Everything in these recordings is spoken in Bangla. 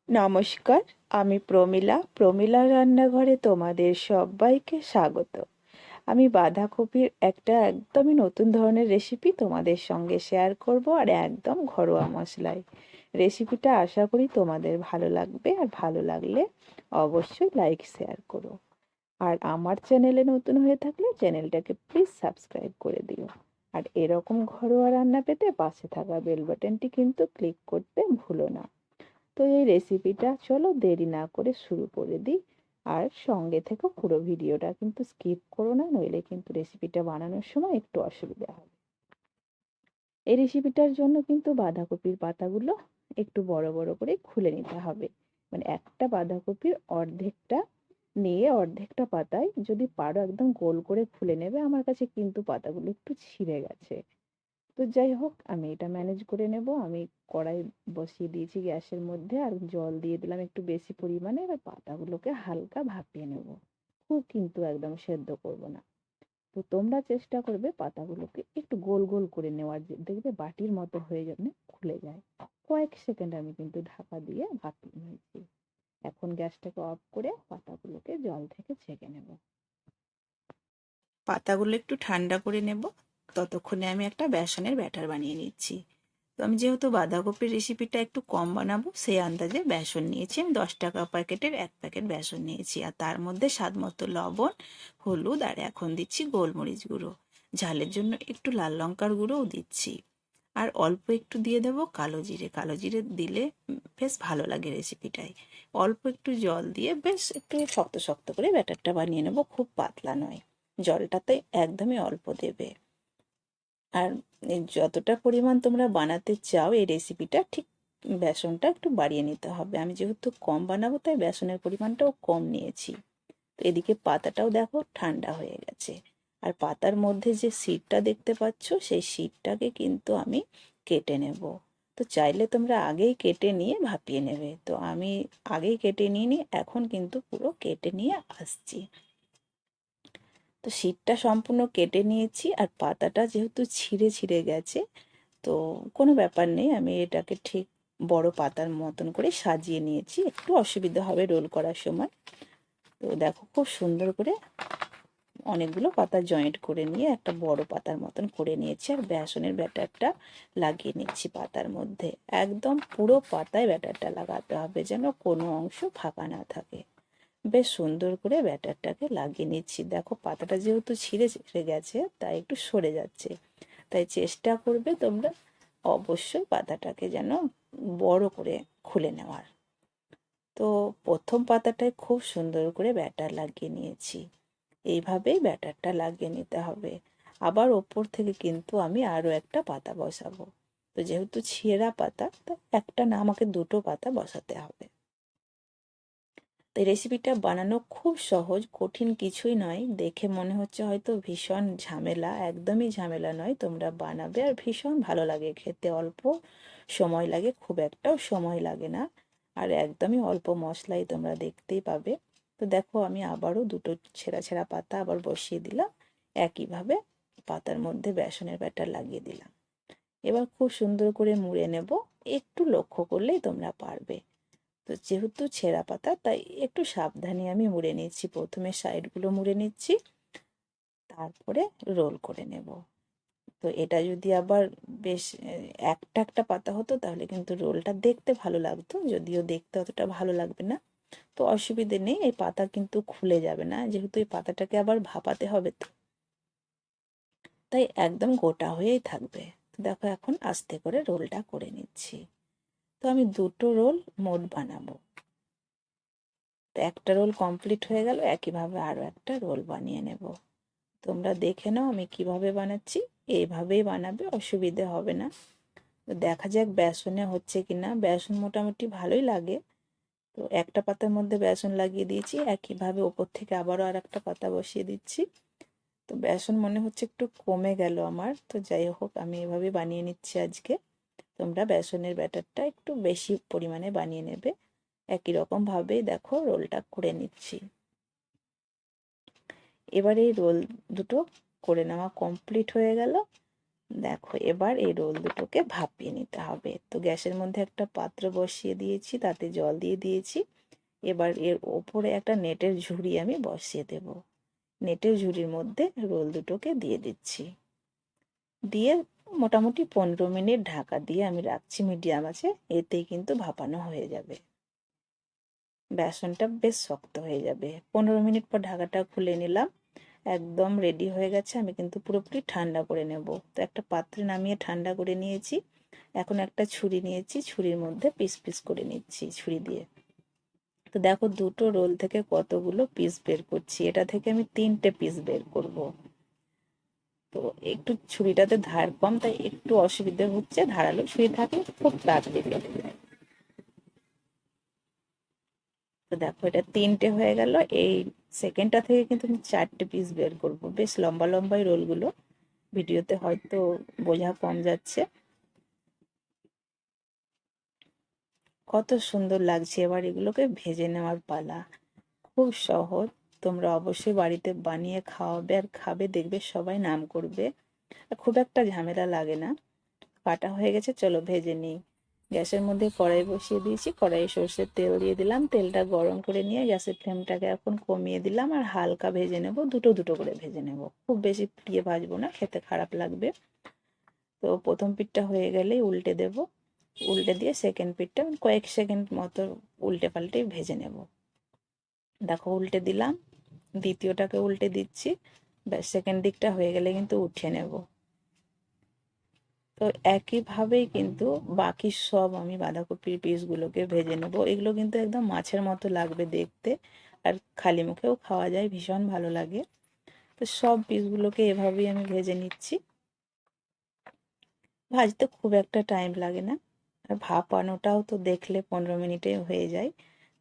নমস্কার, আমি প্রমীলা রান্নাঘরে তোমাদের সবাইকে স্বাগত। আমি বাঁধাকপির একটা একদমই নতুন ধরনের রেসিপি তোমাদের সঙ্গে শেয়ার করব, আর একদম ঘরোয়া মশলায়। রেসিপিটা আশা করি তোমাদের ভালো লাগবে, আর ভালো লাগলে অবশ্যই লাইক শেয়ার করো। আর আমার চ্যানেলে নতুন হয়ে থাকলে চ্যানেলটাকে প্লিজ সাবস্ক্রাইব করে দিও। আর এরকম ঘরোয়া রান্না পেতে পাশে থাকা বেল বাটনটি কিন্তু ক্লিক করতে ভুলো না। তো এই রেসিপিটা চলো দেরি না করে শুরু করে দিই। আর সঙ্গে থেকে পুরো ভিডিওটা কিন্তু স্কিপ করো না, নইলে কিন্তু রেসিপিটা বানানোর সময় একটু অসুবিধা হবে। এই রেসিপিটার জন্য কিন্তু বাঁধাকপির পাতাগুলো একটু বড় বড় করে খুলে নিতে হবে। মানে একটা বাঁধাকপির অর্ধেকটা নিয়ে অর্ধেকটা পাতায় যদি পারো একদম গোল করে খুলে নেবে। আমার কাছে কিন্তু পাতাগুলো একটু ছিঁড়ে গেছে। তো যাই হোক, আমি এটা ম্যানেজ করে নেব। আমি কড়াই বসিয়ে দিয়েছি গ্যাসের মধ্যে, আর জল দিয়ে দিলাম একটু বেশি পরিমাণে। এবার পাতাগুলোকে হালকা ভাপিয়ে নেব, খুব কিন্তু একদম সেদ্ধ করব না। তো তোমরা চেষ্টা করবে পাতাগুলোকে একটু গোল গোল করে নেওয়ার, দেখবে বাটির মতো হয়ে যাবে, খুলে যায়। কয়েক সেকেন্ড আমি কিন্তু ঢাকা দিয়ে ভাপিয়ে নিয়েছি। এখন গ্যাসটাকে অফ করে পাতাগুলোকে জল থেকে ছেঁকে নেব। পাতাগুলো একটু ঠান্ডা করে নেব, ততক্ষণে আমি একটা বেসনের ব্যাটার বানিয়ে নিচ্ছি। তো আমি যেহেতু বাঁধাকপির রেসিপিটা একটু কম বানাবো, সেই আন্দাজে বেসন নিয়েছি। আমি 10 টাকা প্যাকেটের 1 প্যাকেট বেসন নিয়েছি, আর তার মধ্যে স্বাদ মতো লবণ, হলুদ, আর এখন দিচ্ছি গোলমরিচ গুঁড়ো। ঝালের জন্য একটু লাল লঙ্কার গুঁড়োও দিচ্ছি। আর অল্প একটু দিয়ে দেবো কালো জিরে। কালো জিরে দিলে বেশ ভালো লাগে রেসিপিটায়। অল্প একটু জল দিয়ে বেশ একটু শক্ত শক্ত করে ব্যাটারটা বানিয়ে নেবো, খুব পাতলা নয়। জলটাতে একদমই অল্প দেবে। আর যতটা পরিমাণ তোমরা বানাতে চাও এই রেসিপিটা, ঠিক বেসনটা একটু বাড়িয়ে নিতে হবে। আমি যেহেতু কম বানাবো তাই বেসনের পরিমাণটাও কম নিয়েছি। তো এদিকে পাতাটাও দেখো ঠান্ডা হয়ে গেছে। আর পাতার মধ্যে যে শীটটা দেখতে পাচ্ছ, সেই শীটটাকে কিন্তু আমি কেটে নেব। তো চাইলে তোমরা আগেই কেটে নিয়ে ভাপিয়ে নেবে, তো আমি আগেই কেটে নিয়ে এখন কিন্তু পুরো কেটে নিয়ে আসছি। তো শীটটা সম্পূর্ণ কেটে নিয়েছি, আর পাতাটা যেহেতু ছিঁড়ে ছিঁড়ে গেছে, তো কোনো ব্যাপার নেই। আমি এটাকে ঠিক বড় পাতার মতন করে সাজিয়ে নিয়েছি। একটু অসুবিধা হবে রোল করার সময়। তো দেখো খুব সুন্দর করে অনেকগুলো পাতা জয়েন্ট করে নিয়ে একটা বড় পাতার মতন করে নিয়েছি, আর বেসনের ব্যাটারটা লাগিয়ে নিচ্ছি পাতার মধ্যে। একদম পুরো পাতায় ব্যাটারটা লাগাতে হবে, যেন কোনো অংশ ফাঁকা না থাকে। বেশ সুন্দর করে ব্যাটারটাকে লাগিয়ে নিচ্ছি। দেখো পাতাটা যেহেতু ছিঁড়ে ছিঁড়ে গেছে, তাই একটু সরে যাচ্ছে। তাই চেষ্টা করবে তোমরা অবশ্যই পাতাটাকে যেন বড় করে খুলে নেওয়ার। তো প্রথম পাতাটায় খুব সুন্দর করে ব্যাটার লাগিয়ে নিয়েছি। এইভাবেই ব্যাটারটা লাগিয়ে নিতে হবে। আবার ওপর থেকে কিন্তু আমি আরও একটা পাতা বসাবো। তো যেহেতু ছেঁড়া পাতা, তো একটা না, আমাকে দুটো পাতা বসাতে হবে। তো রেসিপিটা বানানো খুব সহজ, কঠিন কিছুই নয়। দেখে মনে হচ্ছে হয়তো ভীষণ ঝামেলা, একদমই ঝামেলা নয়। তোমরা বানাবে আর ভীষণ ভালো লাগে খেতে। অল্প সময় লাগে, খুব একটাও সময় লাগে না। আর একদমই অল্প মশলাই তোমরা দেখতেই পাবে। তো দেখো আমি আবারও দুটো ছেঁড়া ছেঁড়া পাতা আবার বসিয়ে দিলাম। একইভাবে পাতার মধ্যে বেসনের ব্যাটার লাগিয়ে দিলাম। এবার খুব সুন্দর করে মুড়ে নেব। একটু লক্ষ্য করলেই তোমরা পারবে। তো যেহেতু ছেঁড়া পাতা, তাই একটু সাবধানে আমি মুড়ে নিচ্ছি। প্রথমে সাইডগুলো মুড়ে নিচ্ছি, তারপরে রোল করে নেব। তো এটা যদি আবার বেশ একটা একটা পাতা হতো, তাহলে কিন্তু রোলটা দেখতে ভালো লাগতো। যদিও দেখতে অতটা ভালো লাগবে না, তো অসুবিধে নেই। এই পাতা কিন্তু খুলে যাবে না, যেহেতু এই পাতাটাকে আবার ভাপাতে হবে, তো তাই একদম গোটা হয়েই থাকবে। দেখো এখন আস্তে করে রোলটা করে নিচ্ছি। তো আমি দুটো রোল মোট বানাবো। তো একটা রোল কমপ্লিট হয়ে গেল, একইভাবে আরও একটা রোল বানিয়ে নেব। তোমরা দেখে নাও আমি কিভাবে বানাচ্ছি, এইভাবেই বানাবে, অসুবিধে হবে না। তো দেখা যাক বেসনে হচ্ছে কি না। বেসন মোটামুটি ভালোই লাগে। তো একটা পাতার মধ্যে বেসন লাগিয়ে দিয়েছি, একইভাবে ওপর থেকে আবারও আর একটা পাতা বসিয়ে দিচ্ছি। তো বেসন মনে হচ্ছে একটু কমে গেল আমার। তো যাই হোক, আমি এভাবে বানিয়ে নিচ্ছি আজকে। তোমরা বেসনের ব্যাটারটা একটু বেশি পরিমাণে বানিয়ে নেবে। একই রকম ভাবেই দেখো রোলটা করে নিচ্ছি। এবার এই রোল দুটো করে নেওয়া কমপ্লিট হয়ে গেল। দেখো এবার এই রোল দুটোকে ভাপিয়ে নিতে হবে। তো গ্যাসের মধ্যে একটা পাত্র বসিয়ে দিয়েছি, তাতে জল দিয়ে দিয়েছি। এবার এর ওপরে একটা নেটের ঝুড়ি আমি বসিয়ে দেব। নেটের ঝুড়ির মধ্যে রোল দুটোকে দিয়ে দিচ্ছি, দিয়ে মোটামুটি 15 মিনিট ঢাকা দিয়ে আমি রাখছি মিডিয়াম আছে। এতেই কিন্তু ভাপানো হয়ে যাবে, বেসনটা বেশ শক্ত হয়ে যাবে। 15 মিনিট পর ঢাকাটা খুলে নিলাম, একদম রেডি হয়ে গেছে। আমি কিন্তু পুরোপুরি ঠান্ডা করে নেব। তো একটা পাত্রে নামিয়ে ঠান্ডা করে নিয়েছি। এখন একটা ছুরি নিয়েছি, ছুরির মধ্যে পিস পিস করে নিচ্ছি ছুরি দিয়ে। তো দেখো দুটো রোল থেকে কতগুলো পিস বের করছি, এটা থেকে আমি 3টে পিস বের করব। তো একটু ছুরিটাতে ধার কম, তাই একটু অসুবিধা হচ্ছে। ধারালো ছুরি থাকলে খুব তাড়াতাড়ি কেটে যায়। তো দেখো এটা 3টে হয়ে গেল। এই সেকেন্ডটা থেকে কিন্তু আমি 4টে পিস বের করব। বেশ লম্বা লম্বাই রোলগুলো, ভিডিওতে হয়তো বোঝা কম যাচ্ছে। কত সুন্দর লাগছে। এবার এগুলোকে ভেজে নেওয়ার পালা। খুব সহজ, তোমরা অবশ্যই বাড়িতে বানিয়ে খাওয়াবে আর খাবে, দেখবে সবাই নাম করবে। খুব একটা ঝামেলা লাগে না। কাটা হয়ে গেছে, চলো ভেজে নিই। গ্যাসের মধ্যে কড়াই বসিয়ে দিয়েছি, কড়াইয়ে সর্ষের তেল দিয়ে দিলাম। তেলটা গরম করে নিয়ে গ্যাসের ফ্লেমটাকে এখন কমিয়ে দিলাম আর হালকা ভেজে নেব, দুটো দুটো করে ভেজে নেব। খুব বেশি পুড়িয়ে ভাজবো না, খেতে খারাপ লাগবে। তো প্রথম পিঠটা হয়ে গেলেই উল্টে দেব। উল্টে দিয়ে সেকেন্ড পিঠটা কয়েক সেকেন্ড মতো উল্টে পাল্টে ভেজে নেব। দেখো উল্টে দিলাম, দ্বিতীয়টাকে উল্টে দিচ্ছি। ব্যাস সেকেন্ড দিকটা হয়ে গেলে কিন্তু উঠিয়ে নেব। তো একইভাবেই কিন্তু বাকি সব আমি বাঁধাকপির পিসগুলোকে ভেজে নেব। এগুলো কিন্তু একদম মাছের মতো লাগবে দেখতে, আর খালি মুখেও খাওয়া যায়, ভীষণ ভালো লাগে। তো সব পিসগুলোকে এভাবেই আমি ভেজে নিচ্ছি। ভাজতে খুব একটা টাইম লাগে না, আর ভাপানোটাও তো দেখলে 15 মিনিটে হয়ে যায়।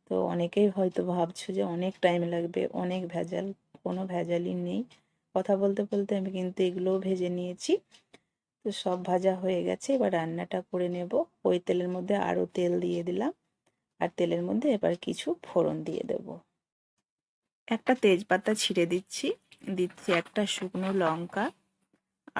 তো অনেকেই হয়তো ভাবছো যে অনেক টাইম লাগবে, অনেক ভেজাল। কোনো ভেজালই নেই। কথা বলতে বলতে আমি কিন্তু এগুলোও ভেজে নিয়েছি। তো সব ভাজা হয়ে গেছে, এবার রান্নাটা করে নেব। ওই তেলের মধ্যে আরও তেল দিয়ে দিলাম, আর তেলের মধ্যে এবার কিছু ফোড়ন দিয়ে দেব। একটা তেজপাতা ছিঁড়ে দিচ্ছি, দিচ্ছি একটা শুকনো লঙ্কা,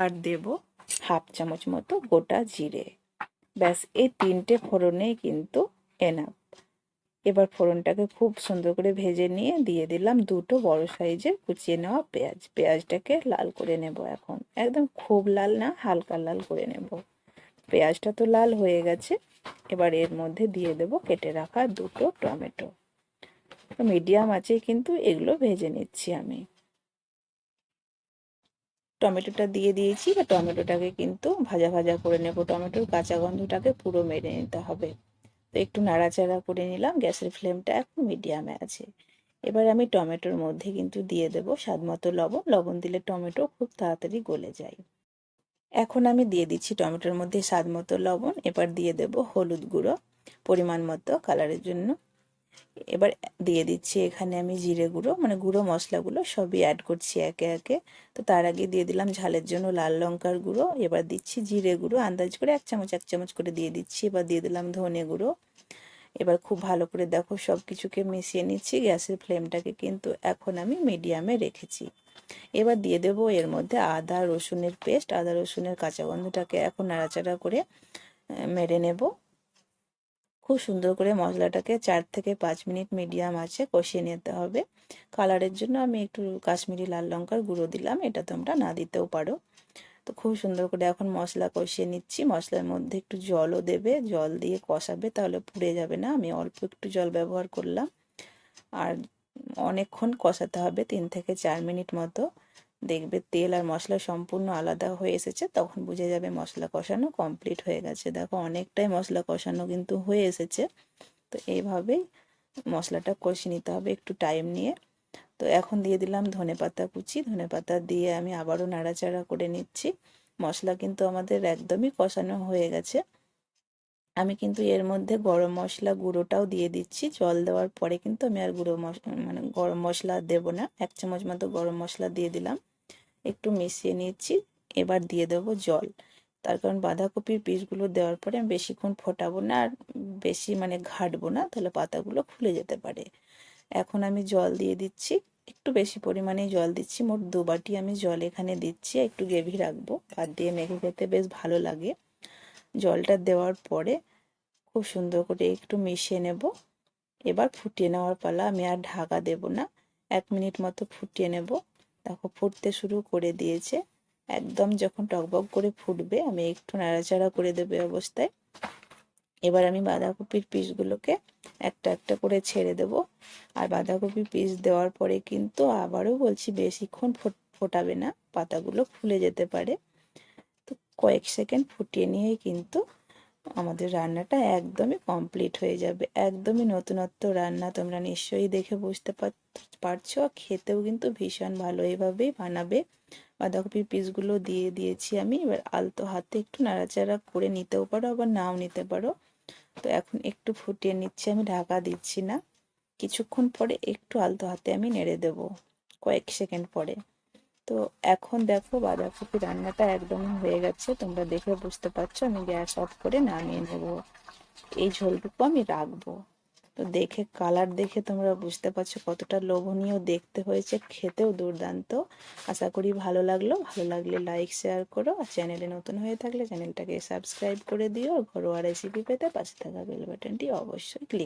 আর দেব হাফ চামচ মতো গোটা জিরে। ব্যাস এই 3টে ফোড়নেই কিন্তু এনাফ। এবার ফোড়নটাকে খুব সুন্দর করে ভেজে নিয়ে দিয়ে দিলাম দুটো বড় সাইজের কুচিয়ে নেওয়া পেঁয়াজ। পেঁয়াজটাকে লাল করে নেব এখন, একদম খুব লাল না, হালকা লাল করে নেব। পেঁয়াজটা তো লাল হয়ে গেছে। এবার এর মধ্যে দিয়ে দেব কেটে রাখা দুটো টমেটো। মিডিয়াম আছে কিন্তু এগুলো ভেজে নিচ্ছি আমি। টমেটোটা দিয়ে দিয়েছি, বা টমেটোটাকে কিন্তু ভাজা ভাজা করে নেব। টমেটোর কাঁচা গন্ধটাকে পুরো মেরে নিতে হবে। তো একটু নাড়াচাড়া করে নিলাম, গ্যাসের ফ্লেমটা এখন মিডিয়ামে আছে। এবার আমি টমেটোর মধ্যে কিন্তু দিয়ে দেব স্বাদ মতো লবণ। লবণ দিলে টমেটো খুব তাড়াতাড়ি গলে যায়। এখন আমি দিয়ে দিচ্ছি টমেটোর মধ্যে স্বাদ মতো লবণ। এবার দিয়ে দেব হলুদ গুঁড়ো পরিমাণ মতো কালারের জন্য। এবার দিয়ে দিচ্ছি এখানে আমি জিরে গুঁড়ো, মানে গুঁড়ো মশলাগুলো সবই অ্যাড করছি একে একে। তো তার আগে দিয়ে দিলাম ঝালের জন্য লাল লঙ্কার গুঁড়ো। এবার দিচ্ছি জিরে গুঁড়ো, আন্দাজ করে এক চামচ করে দিয়ে দিচ্ছি। এবার দিয়ে দিলাম ধনে গুঁড়ো। এবার খুব ভালো করে দেখো সব কিছুকে মিশিয়ে নিচ্ছি। গ্যাসের ফ্লেমটাকে কিন্তু এখন আমি মিডিয়ামে রেখেছি। এবার দিয়ে দেবো এর মধ্যে আদা রসুনের পেস্ট। আদা রসুনের কাঁচা গন্ধটাকে এখন নাড়াচাড়া করে মেরে নেব। খুব সুন্দর করে মশলাটাকে 4 থেকে 5 মিনিট মিডিয়াম আঁচে কষিয়ে নিতে হবে। কালারের জন্য আমি একটু কাশ্মীরি লাল লঙ্কার গুঁড়ো দিলাম, এটা তোমরা না দিতেও পারো। তো খুব সুন্দর করে এখন মশলা কষিয়ে নিচ্ছি। মশলার মধ্যে একটু জলও দেবে, জল দিয়ে কষাবে, তাহলে পুড়ে যাবে না। আমি অল্প একটু জল ব্যবহার করলাম। আর অনেকক্ষণ কষাতে হবে, 3 থেকে 4 মিনিট মতো। দেখবে তেল আর মশলা সম্পূর্ণ আলাদা হয়ে এসেছে, তখন বুঝে যাবে মশলা কষানো কমপ্লিট হয়ে গেছে। দেখো অনেকটাই মশলা কষানো কিন্তু হয়ে এসেছে। তো এইভাবেই মশলাটা কষিয়ে নিতে হবে একটু টাইম নিয়ে। তো এখন দিয়ে দিলাম ধনেপাতা কুচি। ধনেপাতা দিয়ে আমি আবারও নাড়াচাড়া করে নিচ্ছি। মশলা কিন্তু আমাদের একদমই কষানো হয়ে গেছে। আমি কিন্তু এর মধ্যে গরম মশলা গুঁড়োটাও দিয়ে দিচ্ছি। জল দেওয়ার পরে কিন্তু আমি আর মানে গরম মশলা দেবো না। 1 চামচ মতো গরম মশলা দিয়ে দিলাম, একটু মিশিয়ে নিচ্ছি। এবার দিয়ে দেবো জল। তার কারণ বাঁধাকপির পিসগুলো দেওয়ার পরে আমি বেশিক্ষণ ফোটাবো না, আর বেশি মানে ঘাটবো না, তাহলে পাতাগুলো খুলে যেতে পারে। এখন আমি জল দিয়ে দিচ্ছি। একটু বেশি পরিমাণেই জল দিচ্ছি, মোট 2 বাটি আমি জল এখানে দিচ্ছি। একটু গ্রেভি রাখবো, ভাত দিয়ে মেখে খেতে বেশ ভালো লাগে। জলটা দেওয়ার পরে খুব সুন্দর করে একটু মিশিয়ে নেব। এবার ফুটিয়ে নেওয়ার পালা, আমি আর ঢাকা দেব না, 1 মিনিট মতো ফুটিয়ে নেব। দেখো ফুটতে শুরু করে দিয়েছে, একদম যখন টকবক করে ফুটবে আমি একটু নাড়াচাড়া করে দেবো অবস্থায়। এবার আমি বাঁধাকপির পিসগুলোকে একটা একটা করে ছেড়ে দেব। আর বাঁধাকপির পিস দেওয়ার পরে কিন্তু আবারও বলছি বেশিক্ষণ ফোটাবে না, পাতাগুলো ফুলে যেতে পারে। তো কয়েক সেকেন্ড ফুটিয়ে নিয়েই কিন্তু আমাদের রান্নাটা একদমই কমপ্লিট হয়ে যাবে। একদমই নতুনত্ব রান্না, তোমরা নিশ্চয়ই দেখে বুঝতে পারছো। খেতেও কিন্তু ভীষণ ভালো, এইভাবেই বানাবে। বাঁধাকপির পিসগুলো দিয়ে দিয়েছি আমি, এবার আলতো হাতে একটু নাড়াচাড়া করে নিতেও পারো, আবার নাও নিতে পারো। তো এখন একটু ফুটিয়ে নিচ্ছি, আমি ঢাকা দিচ্ছি না, কিছুক্ষণ পরে একটু আলতো হাতে আমি নেড়ে দেব, কয়েক সেকেন্ড পরে। তো এখন দেখো বাঁধাকপি রান্নাটা একদমই হয়ে গেছে, তোমরা দেখে বুঝতে পারছো। আমি গ্যাস অফ করে নামিয়ে নেব, এই ঝোলটুকু আমি রাখবো। তো দেখে কালার দেখে তোমরা বুঝতে পারছো কতটা লোভনীয় দেখতে হয়েছে, খেতেও দুর্দান্ত। আশা করি ভালো লাগলো, ভালো লাগলে লাইক শেয়ার করো, আর চ্যানেলে নতুন হয়ে থাকলে চ্যানেলটাকে সাবস্ক্রাইব করে দিও। ঘরোয়া রেসিপি পেতে পাশে থাকা বেল বাটনটি অবশ্যই ক্লিক